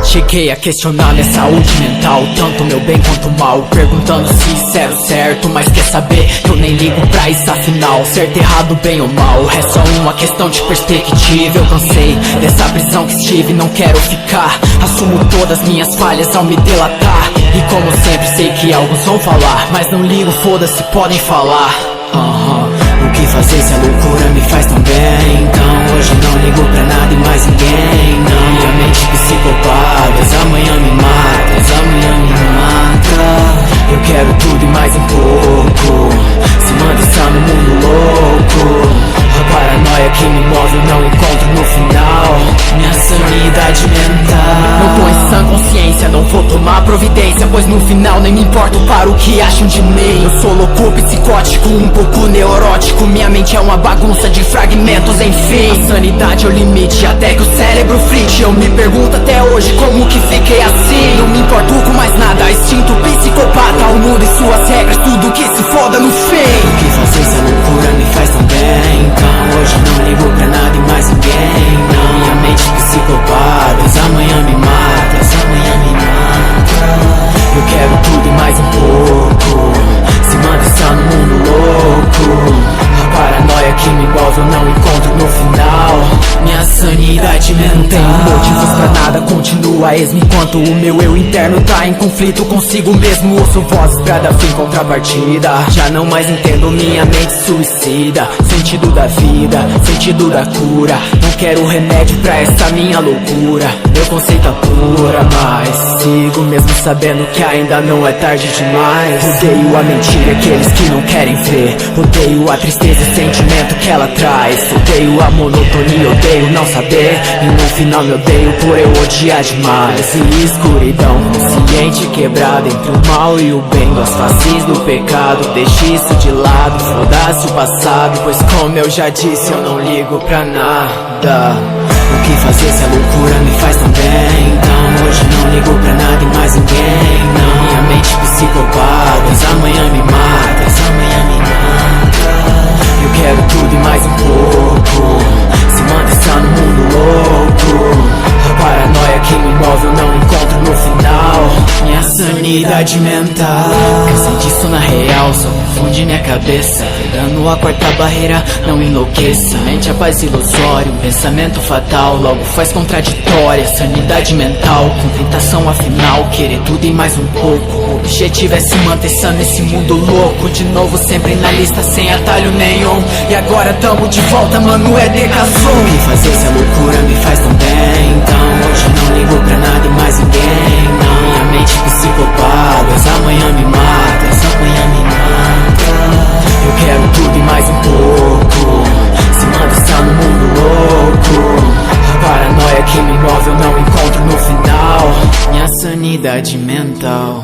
Cheguei a questionar minha saúde mental, tanto meu bem quanto mal, perguntando se isso era o certo. Mas quer saber, eu nem ligo pra isso afinal. Certo, errado, bem ou mal, é só uma questão de perspectiva. Eu cansei dessa prisão que estive, não quero ficar. Assumo todas minhas falhas ao me delatar. E como sempre sei que alguns vão falar, mas não ligo, foda-se, podem falar. O que fazer se a loucura me faz tão bem? Então hoje não ligo pra nada e mais ninguém. Não, minha mente psicopata, amanhã me mata, amanhã me mata. Eu quero tudo e mais um pouco. Se manda estar no mundo louco. A paranoia que me move eu não encontro no final. Minha sanidade mental. Não tô em sã consciência, não vou tomar providência, pois no final nem me importo para o que acham de mim. Eu sou louco, psicótico, um pouco neurótico. Minha mente é uma bagunça de fragmentos, enfim. A sanidade é o limite, até que o cérebro frite. Eu me pergunto até hoje como que fiquei assim. Não me importo com mais nada, instinto psicopata. O mundo e suas regras, tudo que se foda no fim. O que fazer se a loucura me faz tão bem? Então hoje não ligo pra nada e mais ninguém. Não, minha mente psicopata, amanhã me mata, amanhã me mata. Eu quero tudo e mais um pouco. Se manda estar no mundo louco. A paranoia que me envolve eu não encontro no final. Minha sanidade mental. Não tenho motivos pra nada, continua a esmo, enquanto o meu eu interno tá em conflito consigo mesmo. Ouço vozes pra dar fim, contrapartida. Já não mais entendo minha mente suicida. Sentido da vida, sentido da cura. Não quero remédio pra essa minha loucura. Meu conceito apura, mas sigo mesmo sabendo que ainda não é tarde demais. Odeio a mentira, aqueles que não querem ver. Odeio a tristeza e sentimento que ela traz. Odeio a monotonia, odeio não saber. E no final me odeio por eu odiar demais. E escuridão, consciente quebrado entre o mal e o bem. Duas faces do pecado, deixe isso de lado. Foda-se o passado, pois como eu já disse, eu não ligo pra nada. O que fazer se a loucura me faz tão bem? Então hoje não ligo pra nada e mais ninguém. Não, minha mente psicopata, amanhã me mata, amanhã me mata. Eu quero tudo e mais um pouco. Se manda estar no mundo louco. A paranoia que me move eu não encontro no final. Minha sanidade mental. Cansei disso na real, só confunde minha cabeça. Quebrando a quarta barreira, não enlouqueça. Mente a paz ilusória, um pensamento fatal. Logo faz contraditória, sanidade mental. Com tentação afinal, querer tudo e mais um pouco. O objetivo é se manter sã nesse mundo louco. De novo sempre na lista, sem atalho nenhum. E agora tamo de volta, mano, é decasou. O que fazer se a loucura me faz tão bem? Então hoje não ligo pra nada e mais ninguém. Não, minha mente psicopata, amanhã me mata, amanhã me mata. Eu quero tudo e mais um pouco. Se manda estar no mundo louco. A paranoia que me move eu não encontro no final. Minha sanidade mental.